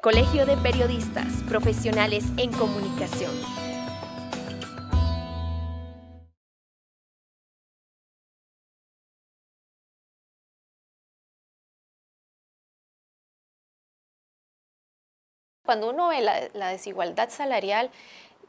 Colegio de Periodistas Profesionales en Comunicación. Cuando uno ve la desigualdad salarial,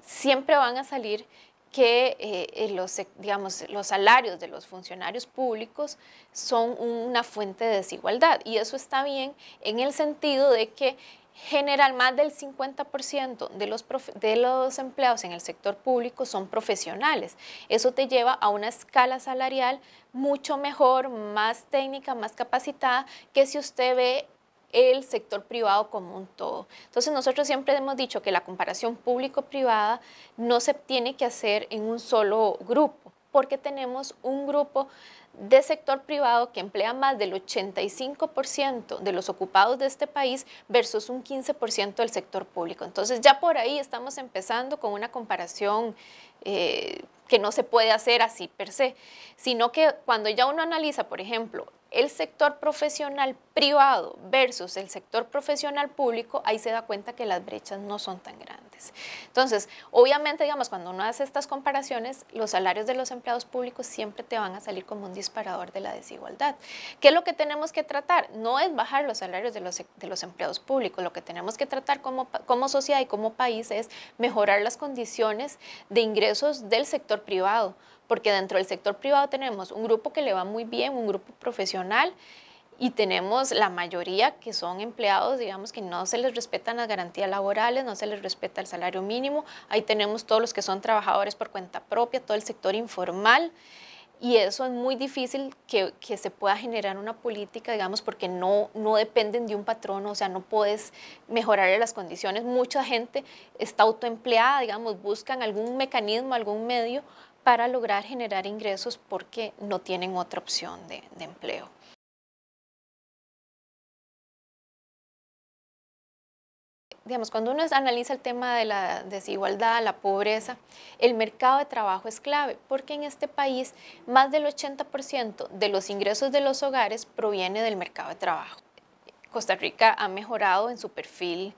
siempre van a salir que los salarios de los funcionarios públicos son una fuente de desigualdad. Y eso está bien en el sentido de que general más del 50% de los empleados en el sector público son profesionales. Eso te lleva a una escala salarial mucho mejor, más técnica, más capacitada, que si usted ve el sector privado como un todo. Entonces nosotros siempre hemos dicho que la comparación público-privada no se tiene que hacer en un solo grupo, porque tenemos un grupo de sector privado que emplea más del 85% de los ocupados de este país versus un 15% del sector público. Entonces ya por ahí estamos empezando con una comparación que no se puede hacer así per se, sino que cuando ya uno analiza, por ejemplo, el sector profesional privado versus el sector profesional público, ahí se da cuenta que las brechas no son tan grandes. Entonces, obviamente, digamos, cuando uno hace estas comparaciones, los salarios de los empleados públicos siempre te van a salir como un disparador de la desigualdad. ¿Qué es lo que tenemos que tratar? No es bajar los salarios de los empleados públicos, lo que tenemos que tratar como sociedad y como país es mejorar las condiciones de ingresos del sector privado, porque dentro del sector privado tenemos un grupo que le va muy bien, un grupo profesional, y tenemos la mayoría que son empleados, digamos, que no se les respetan las garantías laborales, no se les respeta el salario mínimo. Ahí tenemos todos los que son trabajadores por cuenta propia, todo el sector informal, y eso es muy difícil que se pueda generar una política, digamos, porque no dependen de un patrono, o sea, no puedes mejorarle las condiciones. Mucha gente está autoempleada, digamos, buscan algún mecanismo, algún medio para lograr generar ingresos porque no tienen otra opción de empleo. Digamos, cuando uno analiza el tema de la desigualdad, la pobreza, el mercado de trabajo es clave, porque en este país más del 80% de los ingresos de los hogares proviene del mercado de trabajo. Costa Rica ha mejorado en su perfil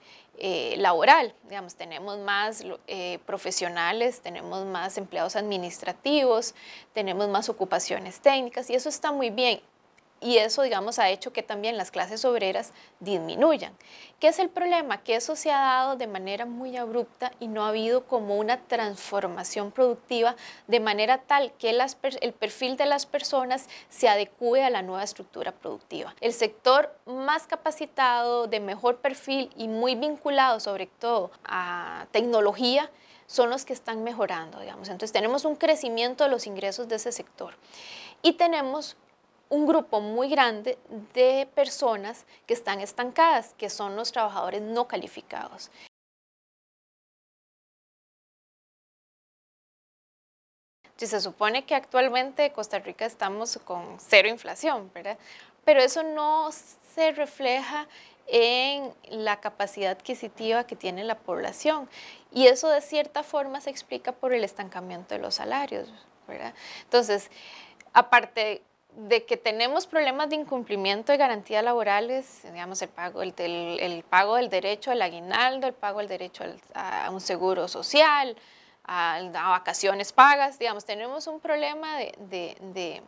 laboral, digamos, tenemos más profesionales, tenemos más empleados administrativos, tenemos más ocupaciones técnicas y eso está muy bien. Y eso, digamos, ha hecho que también las clases obreras disminuyan. ¿Qué es el problema? Que eso se ha dado de manera muy abrupta y no ha habido como una transformación productiva de manera tal que el perfil de las personas se adecue a la nueva estructura productiva. El sector más capacitado, de mejor perfil y muy vinculado sobre todo a tecnología, son los que están mejorando, digamos. Entonces tenemos un crecimiento de los ingresos de ese sector y tenemos un grupo muy grande de personas que están estancadas, que son los trabajadores no calificados. Entonces, se supone que actualmente en Costa Rica estamos con cero inflación, ¿verdad? Pero eso no se refleja en la capacidad adquisitiva que tiene la población y eso de cierta forma se explica por el estancamiento de los salarios, ¿verdad? Entonces, aparte de que tenemos problemas de incumplimiento de garantías laborales, digamos, el pago del derecho al aguinaldo, el pago del derecho a un seguro social, a vacaciones pagas, digamos, tenemos un problema de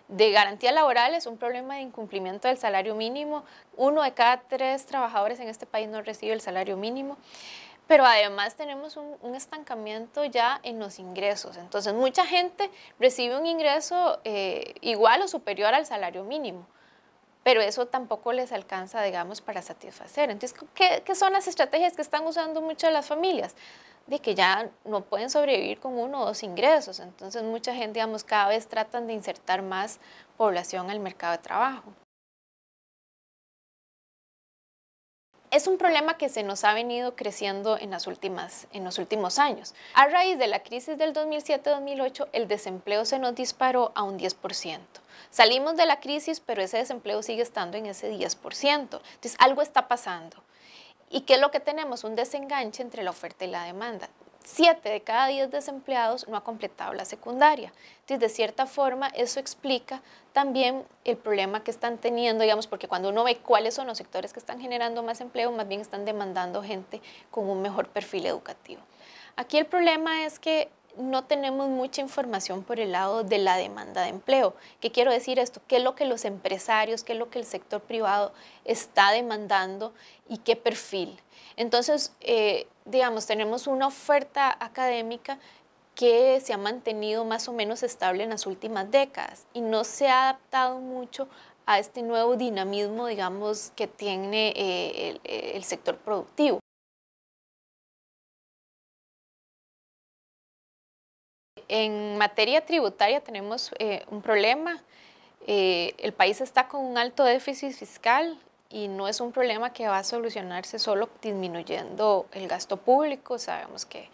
garantías laborales, un problema de incumplimiento del salario mínimo. 1 de cada 3 trabajadores en este país no recibe el salario mínimo. Pero además tenemos un estancamiento ya en los ingresos. Entonces, mucha gente recibe un ingreso igual o superior al salario mínimo, pero eso tampoco les alcanza, digamos, para satisfacer. Entonces, ¿qué son las estrategias que están usando muchas de las familias? De que ya no pueden sobrevivir con 1 o 2 ingresos. Entonces, mucha gente, digamos, cada vez tratan de insertar más población al mercado de trabajo. Es un problema que se nos ha venido creciendo en los últimos años. A raíz de la crisis del 2007-2008, el desempleo se nos disparó a un 10%. Salimos de la crisis, pero ese desempleo sigue estando en ese 10%. Entonces, algo está pasando. ¿Y qué es lo que tenemos? Un desenganche entre la oferta y la demanda. 7 de cada 10 desempleados no ha completado la secundaria. Entonces, de cierta forma, eso explica también el problema que están teniendo, digamos, porque cuando uno ve cuáles son los sectores que están generando más empleo, más bien están demandando gente con un mejor perfil educativo. Aquí el problema es que no tenemos mucha información por el lado de la demanda de empleo. ¿Qué quiero decir esto? ¿Qué es lo que los empresarios, qué es lo que el sector privado está demandando y qué perfil? Entonces, digamos, tenemos una oferta académica que se ha mantenido más o menos estable en las últimas décadas y no se ha adaptado mucho a este nuevo dinamismo, digamos, que tiene el sector productivo. En materia tributaria tenemos un problema. El país está con un alto déficit fiscal y no es un problema que va a solucionarse solo disminuyendo el gasto público. Sabemos que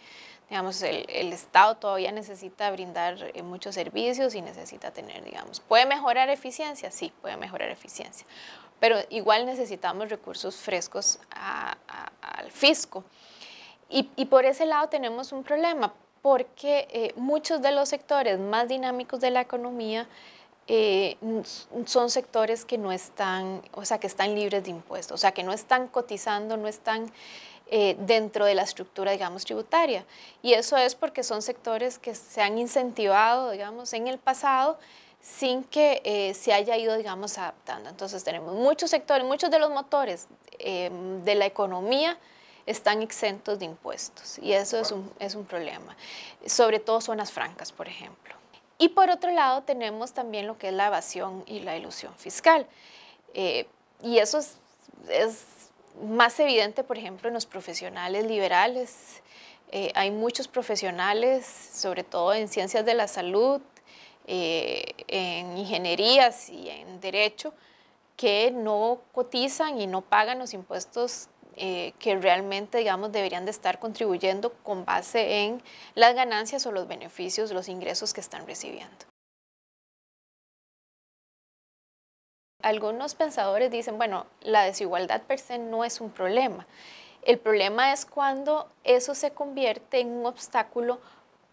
digamos, el Estado todavía necesita brindar muchos servicios y necesita tener, digamos, ¿puede mejorar eficiencia? Sí, puede mejorar eficiencia, pero igual necesitamos recursos frescos al fisco. Y por ese lado tenemos un problema, porque muchos de los sectores más dinámicos de la economía son sectores que no están, o sea, que están libres de impuestos, o sea, que no están cotizando, no están dentro de la estructura, digamos, tributaria. Y eso es porque son sectores que se han incentivado, digamos, en el pasado sin que se haya ido, digamos, adaptando. Entonces tenemos muchos sectores, muchos de los motores de la economía están exentos de impuestos y eso es un problema, sobre todo zonas francas, por ejemplo. Y por otro lado tenemos también lo que es la evasión y la elusión fiscal. Y eso es más evidente, por ejemplo, en los profesionales liberales. Hay muchos profesionales, sobre todo en ciencias de la salud, en ingenierías y en derecho, que no cotizan y no pagan los impuestos que realmente, digamos, deberían de estar contribuyendo con base en las ganancias o los beneficios, los ingresos que están recibiendo. Algunos pensadores dicen, bueno, la desigualdad per se no es un problema. El problema es cuando eso se convierte en un obstáculo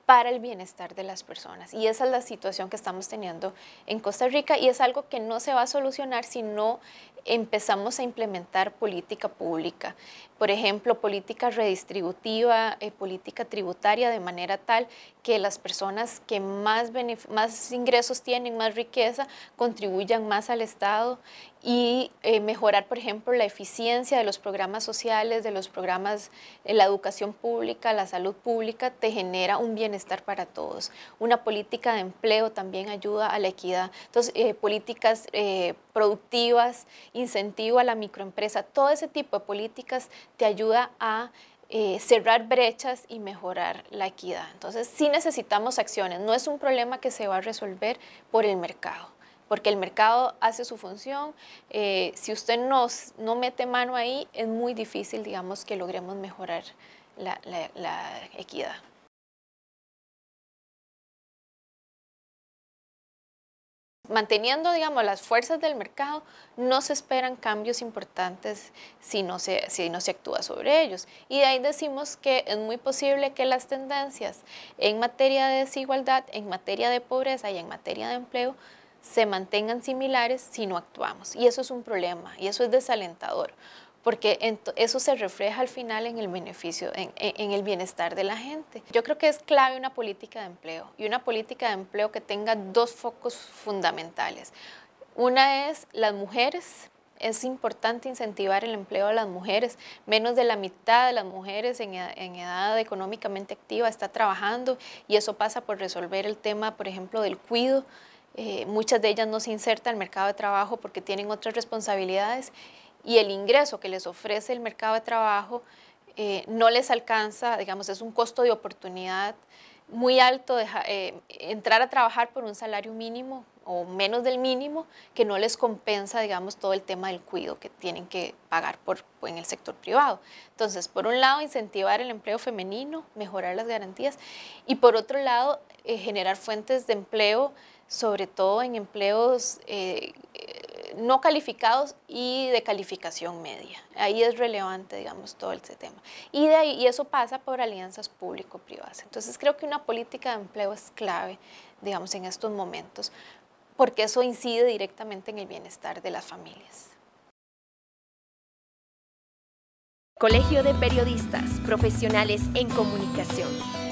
para el bienestar de las personas. Y esa es la situación que estamos teniendo en Costa Rica y es algo que no se va a solucionar si no empezamos a implementar política pública. Por ejemplo, política redistributiva, política tributaria, de manera tal que las personas que más ingresos tienen, más riqueza, contribuyan más al Estado y mejorar, por ejemplo, la eficiencia de los programas sociales, de los programas de la educación pública, la salud pública, te genera un bienestar para todos. Una política de empleo también ayuda a la equidad. Entonces, políticas productivas, incentivo a la microempresa, todo ese tipo de políticas te ayuda a cerrar brechas y mejorar la equidad. Entonces, sí necesitamos acciones. No es un problema que se va a resolver por el mercado, porque el mercado hace su función. Si usted no mete mano ahí, es muy difícil, digamos, que logremos mejorar la equidad. Manteniendo, digamos, las fuerzas del mercado, no se esperan cambios importantes si no se actúa sobre ellos. Y de ahí decimos que es muy posible que las tendencias en materia de desigualdad, en materia de pobreza y en materia de empleo se mantengan similares si no actuamos. Y eso es un problema y eso es desalentador, porque eso se refleja al final en el beneficio, en el bienestar de la gente. Yo creo que es clave una política de empleo y una política de empleo que tenga dos focos fundamentales. Una es las mujeres. Es importante incentivar el empleo de las mujeres. Menos de la mitad de las mujeres en edad económicamente activa está trabajando y eso pasa por resolver el tema, por ejemplo, del cuidado. Muchas de ellas no se insertan al mercado de trabajo porque tienen otras responsabilidades y el ingreso que les ofrece el mercado de trabajo no les alcanza, digamos, es un costo de oportunidad muy alto, entrar a trabajar por un salario mínimo o menos del mínimo que no les compensa, digamos, todo el tema del cuidado que tienen que pagar en el sector privado. Entonces, por un lado, incentivar el empleo femenino, mejorar las garantías y por otro lado, generar fuentes de empleo, sobre todo en empleos no calificados y de calificación media. Ahí es relevante, digamos, todo ese tema. Y de ahí, y eso pasa por alianzas público-privadas. Entonces creo que una política de empleo es clave, digamos, en estos momentos, porque eso incide directamente en el bienestar de las familias. Colegio de Periodistas Profesionales en Comunicación.